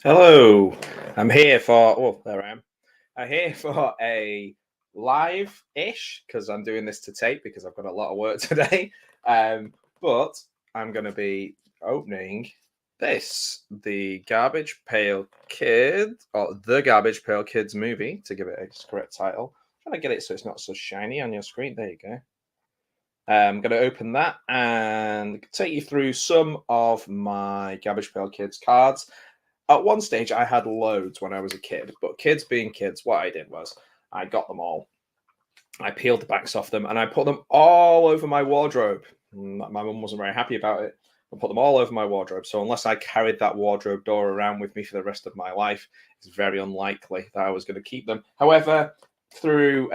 Hello, I'm here for. Oh, there I am. I'm here for a live-ish because I'm doing this to tape because I've got a lot of work today. But I'm going to be opening the Garbage Pail Kid or the Garbage Pail Kids movie to give it its correct title. I'm trying to get it so it's not so shiny on your screen. There you go. I'm going to open that and take you through some of my Garbage Pail Kids cards. At one stage, I had loads when I was a kid, but kids being kids, what I did was I got them all. I peeled the backs off them and I put them all over my wardrobe. My mum wasn't very happy about it. I put them all over my wardrobe. So unless I carried that wardrobe door around with me for the rest of my life, it's very unlikely that I was going to keep them. However, through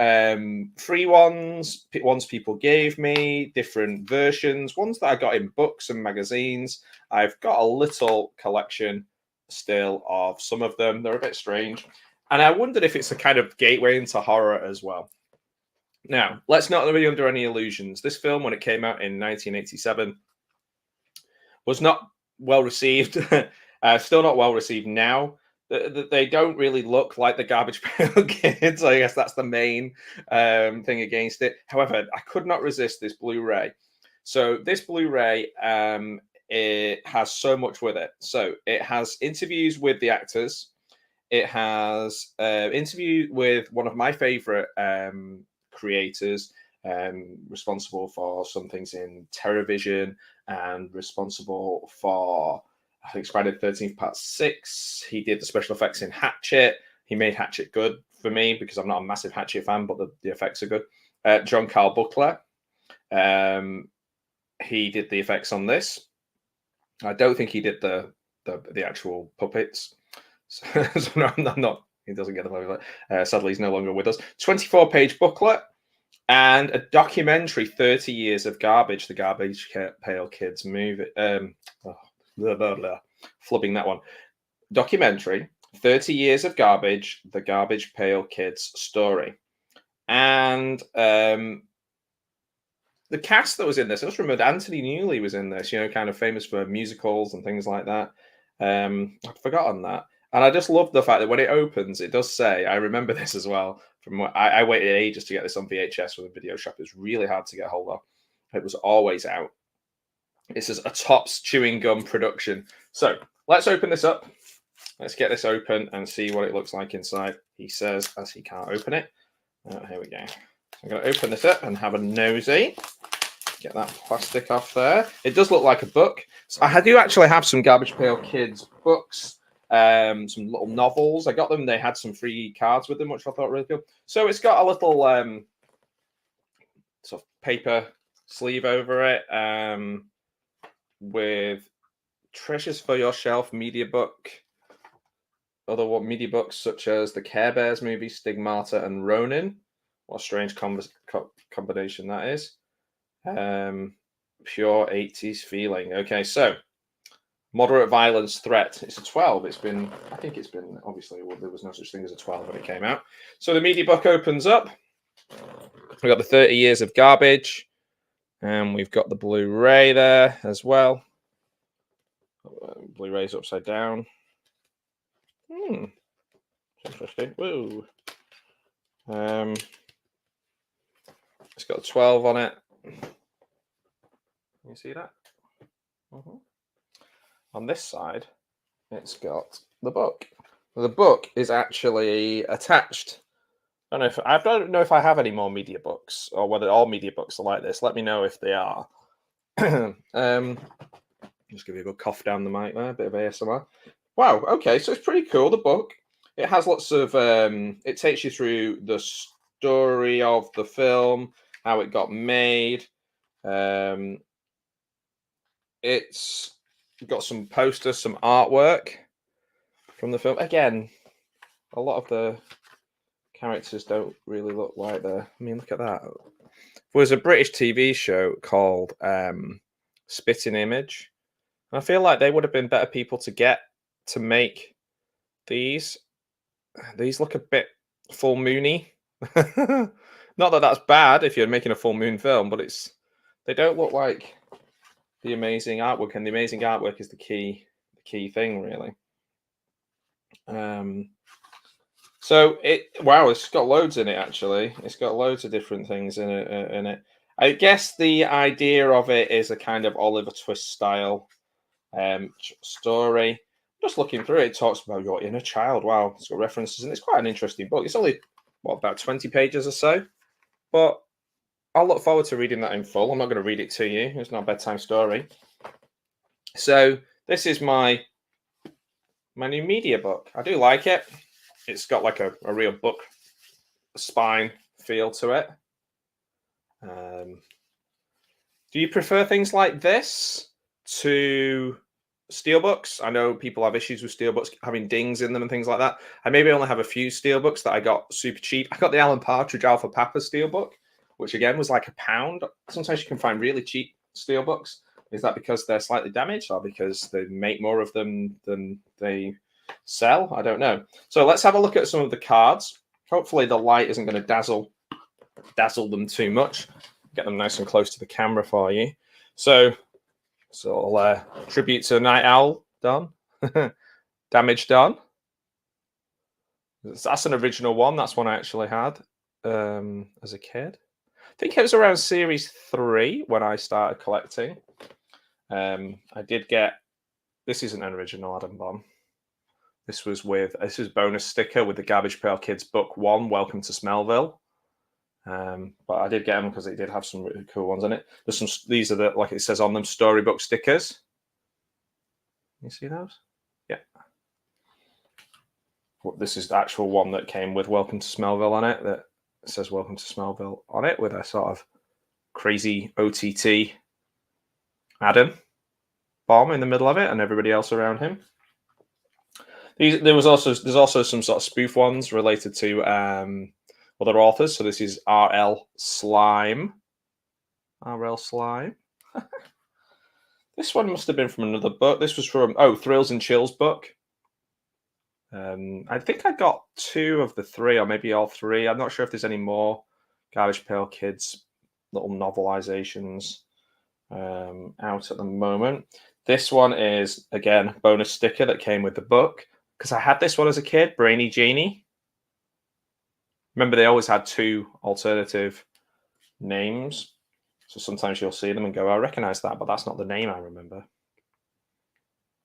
free ones people gave me, different versions, ones that I got in books and magazines, I've got a little collection still of some of them. They're a bit strange. And I wondered if it's a kind of gateway into horror as well. Now, let's not be under any illusions. This film, when it came out in 1987, was not well received. Still not well received now. They don't really look like the Garbage Pail Kids. I guess that's the main thing against it. However, I could not resist this Blu-ray. So this Blu-ray, it has so much with it. So it has interviews with the actors. It has interview with one of my favorite creators, responsible for some things in Terrorvision and responsible for, I think, Friday the 13th Part 6. He did the special effects in Hatchet. He made Hatchet good for me because I'm not a massive Hatchet fan, but the effects are good. John Carl Buckler. He did the effects on this. I don't think he did the actual puppets. So, no, I'm not. He doesn't get the booklet. Sadly, he's no longer with us. 24-page booklet and a documentary, 30 Years of Garbage, the Garbage Pail Kids movie. Flubbing that one. Documentary, 30 Years of Garbage, the Garbage Pail Kids story. And the cast that was in this, I just remembered Anthony Newley was in this, kind of famous for musicals and things like that. I'd forgotten that. And I just love the fact that when it opens, it does say, I remember this as well, from what I waited ages to get this on VHS from a video shop. It was really hard to get hold of. It was always out. It says a Tops Chewing Gum production. So let's open this up. Let's get this open and see what it looks like inside. He says, as he can't open it. Here we go. So I'm going to open this up and have a nosy. Get that plastic off there. It does look like a book. So I do actually have some Garbage Pail Kids books. Some little novels. I got them. They had some free cards with them, which I thought really cool. So it's got a little sort of paper sleeve over it with Treasures for Your Shelf media book. Other media books such as the Care Bears movie, Stigmata, and Ronin. What a strange combination that is. Pure 80s feeling. Okay, so moderate violence threat. It's a 12. I think it's been, obviously, there was no such thing as a 12 when it came out. So the media book opens up. We've got the 30 Years of Garbage. And we've got the Blu-ray there as well. Blu-ray's upside down. Interesting. Woo. It's got a 12 on it. Can you see that? On this side, it's got the book. The book is actually attached. I don't know if I have any more media books or whether all media books are like this. Let me know if they are. Just give you a good cough down the mic there, a bit of ASMR. Wow, okay, so it's pretty cool, the book. It has lots of, it takes you through the story of the film, how it got made. It's got some posters, some artwork from the film. Again, a lot of the characters don't really look like I mean, look at that. There was a British TV show called Spitting Image. And I feel like they would have been better people to get to make these. These look a bit full moony. Not that that's bad if you're making a full moon film, but they don't look like the amazing artwork, and the amazing artwork is the key thing, really. So wow, it's got loads in it. Actually, it's got loads of different things in it. I guess the idea of it is a kind of Oliver Twist style story. Just looking through it, it talks about your inner child. Wow, it's got references, and it's quite an interesting book. It's only about 20 pages or so, but I'll look forward to reading that in full. I'm not going to read it to you. It's not a bedtime story. So this is my new media book. I do like it. It's got like a real book spine feel to it. Do you prefer things like this to steelbooks? I know people have issues with steelbooks having dings in them and things like that. I maybe only have a few steelbooks that I got super cheap. I got the Alan Partridge Alpha Papa steelbook, which again was like £1. Sometimes you can find really cheap steelbooks. Is that because they're slightly damaged or because they make more of them than they sell? I don't know. So let's have a look at some of the cards. Hopefully the light isn't going to dazzle them too much. Get them nice and close to the camera for you. So tribute to Night Owl done. Damage done. That's an original one. That's one I actually had as a kid. I think it was around series 3 when I started collecting. I did get, this isn't an original Adam Bomb. This is bonus sticker with the Garbage Pail Kids book 1, Welcome to Smellville. But I did get them because it did have some really cool ones in it. There's some, these are the, like it says on them, storybook stickers. You see those? Yeah. This is the actual one that came with Welcome to Smellville on it. That says Welcome to Smellville on it with a sort of crazy OTT Adam Bomb in the middle of it and everybody else around him. There's also some sort of spoof ones related to other authors. So this is R.L. Slime. R.L. Slime. This one must have been from another book. This was from Thrills and Chills book. I think I got 2 of the 3, or maybe all 3. I'm not sure if there's any more Garbage Pail Kids little novelizations out at the moment. This one is, again, bonus sticker that came with the book, because I had this one as a kid, Brainy Genie. Remember, they always had 2 alternative names. So sometimes you'll see them and go, I recognize that, but that's not the name I remember.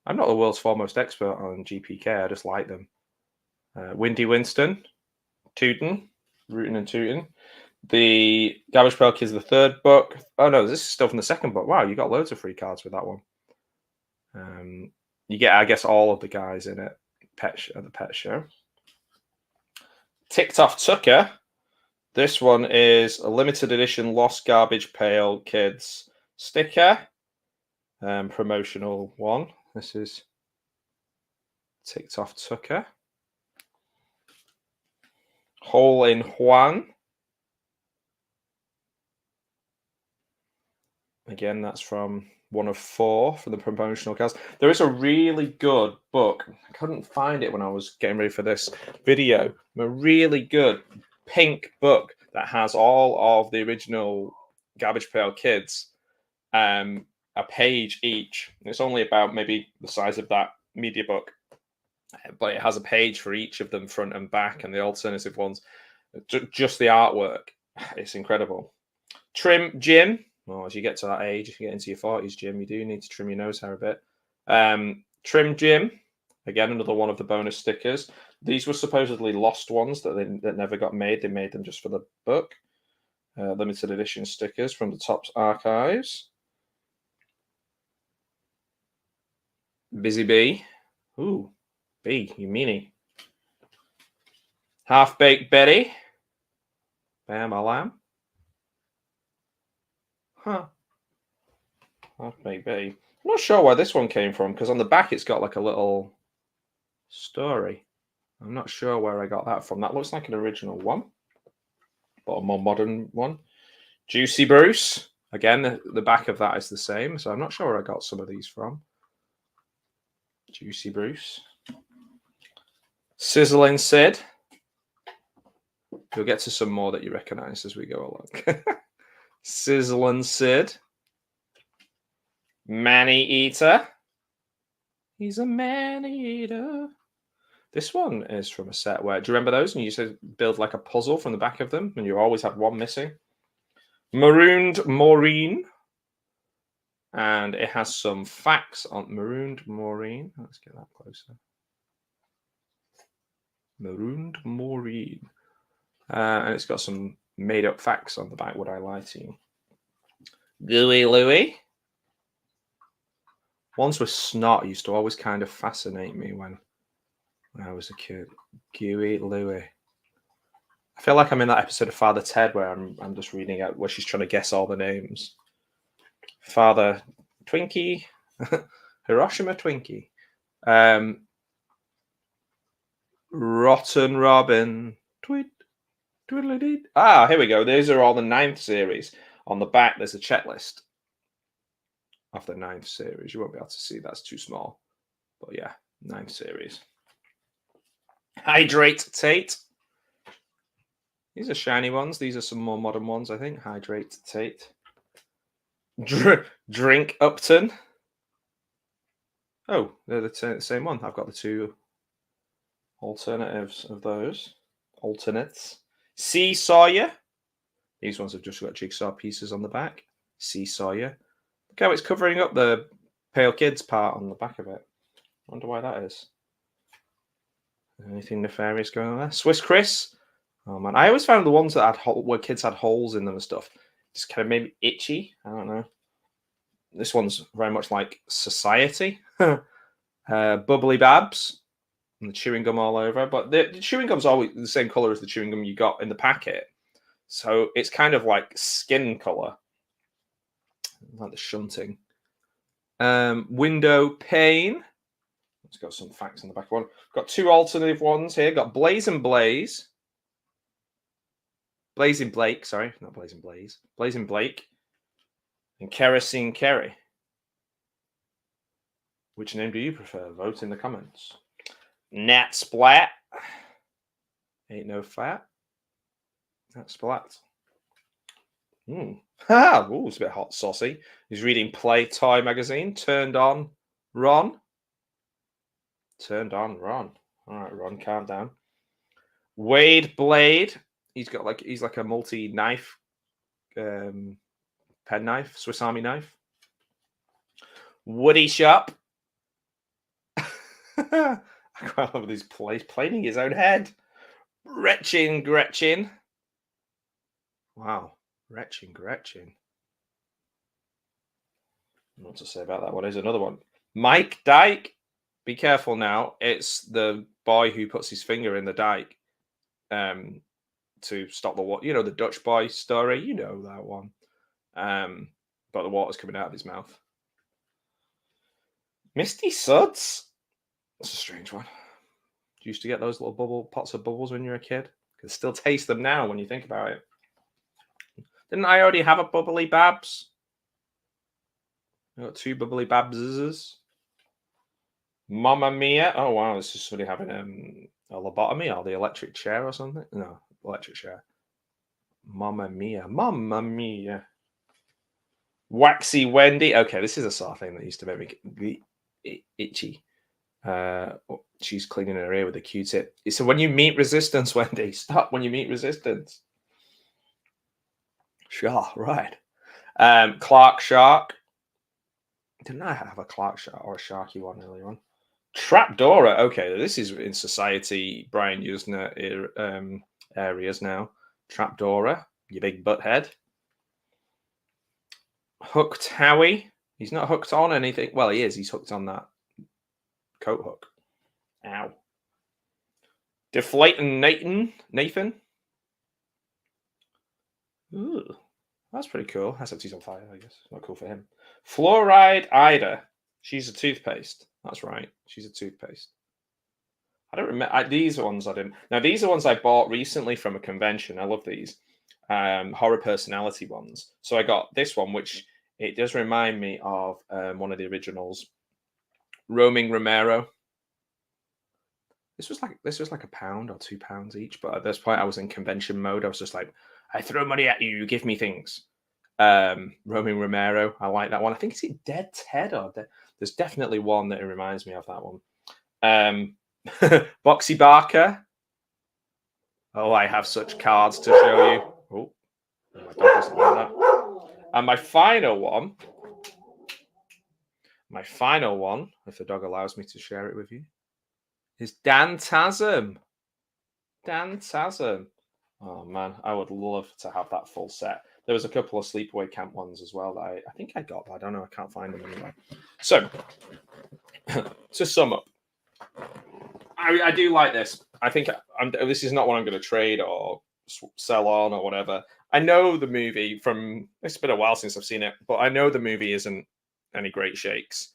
I'm not the world's foremost expert on GPK. I just like them. Windy Winston, Tootin, Rootin' and Tootin. The Garbage Pail Kids, the 3rd book. Oh, no, this is still from the 2nd book. Wow, you got loads of free cards with that one. You get, I guess, all of the guys in it at the pet show. Ticked Off Tucker. This one is a limited edition Lost Garbage Pail Kids sticker. Promotional one. This is Ticked Off Tucker. Hole in Juan. Again, that's from one of 4 for the promotional cards. There is a really good book. I couldn't find it when I was getting ready for this video. A really good pink book that has all of the original Garbage Pail Kids. A page each. It's only about maybe the size of that media book, but it has a page for each of them, front and back, and the alternative ones. Just the artwork, it's incredible. Trim Jim. Well, as you get to that age, if you get into your 40s, Jim, you do need to trim your nose hair a bit. Trim Jim, again, another one of the bonus stickers. These were supposedly lost ones that never got made. They made them just for the book. Limited edition stickers from the Topps archives. Busy Bee. Ooh, B, you meanie. Half Baked Betty. Bam, a lamb. Huh. Half Baked Betty. I'm not sure where this one came from, because on the back it's got like a little story. I'm not sure where I got that from. That looks like an original one, but a more modern one. Juicy Bruce. Again, the back of that is the same, so I'm not sure where I got some of these from. Juicy Bruce. Sizzling Sid. You'll get to some more that you recognize as we go along. Sizzling Sid. Manny Eater. He's a man-eater. This one is from a set where, do you remember those? And you used to build like a puzzle from the back of them, and you always had one missing. Marooned Maureen. And it has some facts on Marooned Maureen. Let's get that closer. Marooned Maureen. And it's got some made-up facts on the back. Would I lie to you? Gooey Louie. Ones with snot used to always kind of fascinate me when I was a kid. Gooey Louie. I feel like I'm in that episode of Father Ted where I'm just reading out where she's trying to guess all the names. Father Twinkie, Hiroshima Twinkie, Rotten Robin, tweet, twiddly. Ah, here we go. These are all the 9th series. On the back, there's a checklist of the 9th series. You won't be able to see, that's too small. But yeah, 9th series. Hydrate Tate. These are shiny ones. These are some more modern ones, I think. Hydrate Tate. Drink Upton. Oh, they're the same one. I've got the 2 alternatives of those. Alternates. Sea Sawyer. These ones have just got jigsaw pieces on the back. Sea Sawyer. Look how it's covering up the Pale Kids part on the back of it. I wonder why that is. Anything nefarious going on there? Swiss Chris. Oh man, I always found the ones that had where kids had holes in them and stuff just kind of made me itchy. I don't know. This one's very much like Society. Bubbly Babs. And the chewing gum all over. But the chewing gum's always the same color as the chewing gum you got in the packet. So it's kind of like skin color. Like the shunting. Window pane. It's got some facts on the back one. Got 2 alternative ones here. Got Blaze and Blaze. Blazing Blake, sorry, not Blazing Blaze. Blazing Blake. And Kerosene Kerry. Which name do you prefer? Vote in the comments. Nat Splat. Ain't no fat. Nat Splat. Ha! Ooh, it's a bit hot saucy. He's reading Play Toy magazine. Turned on Ron. Turned on Ron. All right, Ron, calm down. Wade Blade. He's like a multi-knife, pen knife, Swiss Army knife. Woody Shop. I quite love these plays planing his own head. Retching Gretchen. Wow, Retching Gretchen. What to say about that one? Here's another one. Mike Dyke. Be careful now. It's the boy who puts his finger in the dike to stop the water. You know, the Dutch boy story. You know that one. But the water's coming out of his mouth. Misty Suds. That's a strange one. You used to get those little pots of bubbles when you were a kid. You can still taste them now when you think about it. Didn't I already have a bubbly Babs? I got 2 bubbly Babses. Mamma Mia. Oh, wow. This is somebody having a lobotomy or the electric chair or something. No, electric chair. Mamma Mia. Mamma Mia. Waxy Wendy. Okay, this is a sort of thing that used to make me itchy. She's cleaning her ear with a Q-tip. So when you meet resistance, Wendy, stop when you meet resistance. Sure, right. Clark Shark. Didn't I have a Clark Shark or a Sharky one earlier on? Trapdora. Okay, this is in Society Brian Usner areas now. Trapdora, you big butthead. Hooked Howie. He's not hooked on anything. Well, he is. He's hooked on that coat hook. Ow. Deflating Nathan. Ooh, that's pretty cool. Except he's on fire, I guess. Not cool for him. Fluoride Ida. She's a toothpaste. That's right. She's a toothpaste. I don't remember. These ones I didn't. Now, these are ones I bought recently from a convention. I love these. Horror personality ones. So I got this one, which it does remind me of one of the originals. Roaming Romero. This was like £1 or £2 each, but at this point I was in convention mode. I was just like, I throw money at you, give me things. Roaming Romero, I like that one. I think it's Dead Ted or there's definitely one that it reminds me of that one. Boxy Barker. Oh, I have such cards to show you. Oh, my dog doesn't like that. And my final one, if the dog allows me to share it with you, is Dan Tasm. Dan Tasm. Oh man, I would love to have that full set. There was a couple of sleepaway camp ones as well that I think I got, but I don't know. I can't find them anywhere. So, to sum up, I do like this. I think this is not what I'm going to trade or sell on or whatever. I know the movie from, it's been a while since I've seen it, but I know the movie isn't any great shakes.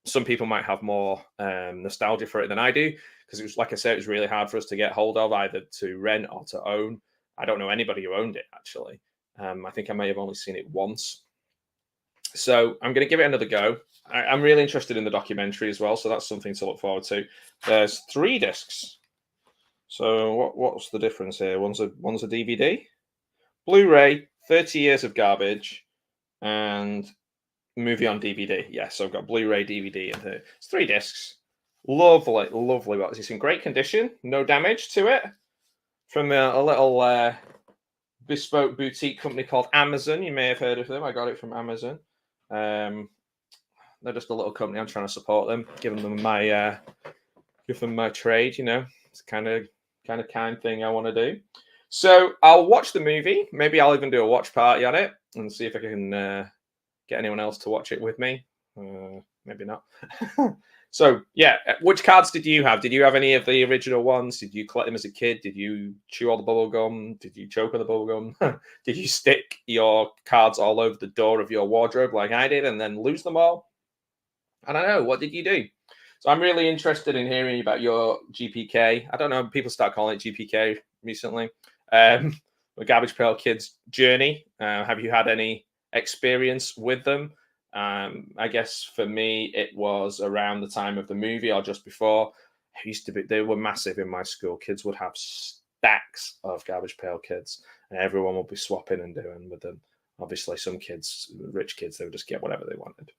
Some people might have more nostalgia for it than I do, because it was, like I said, it was really hard for us to get hold of, either to rent or to own. I don't know anybody who owned it, actually. I think I may have only seen it once. So I'm going to give it another go. I'm really interested in the documentary as well, so that's something to look forward to. There's 3 discs. So what's the difference here? One's a DVD, Blu-ray, 30 years of garbage, and movie on DVD. Yeah, so I've got Blu-ray, DVD, and it's 3 discs. Lovely, lovely box. It's in great condition, no damage to it. From a little bespoke boutique company called Amazon. You may have heard of them. I got it from Amazon. They're just a little company. I'm trying to support them, giving them my trade. You know, it's kind of kind thing I want to do. So I'll watch the movie. Maybe I'll even do a watch party on it and see if I can get anyone else to watch it with me. Maybe not. So yeah, which cards did you have? Did you have any of the original ones? Did you collect them as a kid? Did you chew all the bubble gum? Did you choke on the bubble gum? Did you stick your cards all over the door of your wardrobe like I did and then lose them all? I don't know. What did you do? So I'm really interested in hearing about your GPK. I don't know. People start calling it GPK recently. The Garbage Pail Kids journey. Have you had any experience with them? I guess for me, it was around the time of the movie or just before. They were massive in my school. Kids would have stacks of Garbage Pail Kids, and everyone would be swapping and doing with them. Obviously, some kids, rich kids, they would just get whatever they wanted.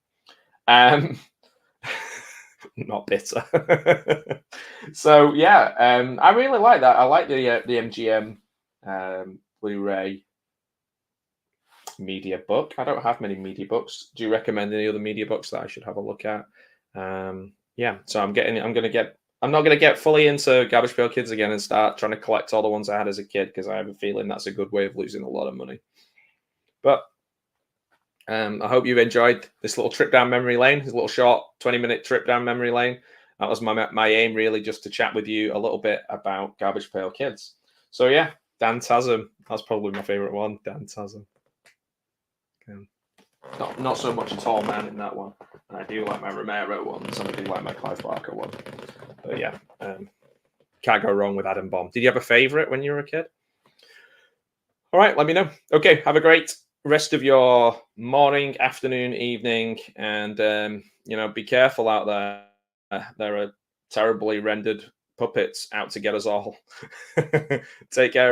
Not bitter. So yeah, I really like that. I like the MGM Blu-ray media book. I don't have many media books. Do you recommend any other media books that I should have a look at? Yeah, so I'm not gonna get fully into Garbage Pail Kids again and start trying to collect all the ones I had as a kid, because I have a feeling that's a good way of losing a lot of money. But I hope you enjoyed this little trip down memory lane. This little short 20-minute trip down memory lane. That was my aim, really, just to chat with you a little bit about Garbage Pail Kids. So yeah, Dan Tasm. That's probably my favorite one, Dan Tasm. Not so much a tall man in that one. And I do like my Romero ones, and I do like my Clive Barker one. But yeah, can't go wrong with Adam Bomb. Did you have a favorite when you were a kid? All right, let me know. Okay, have a great rest of your morning, afternoon, evening, and be careful out there. There are terribly rendered puppets out to get us all. Take care.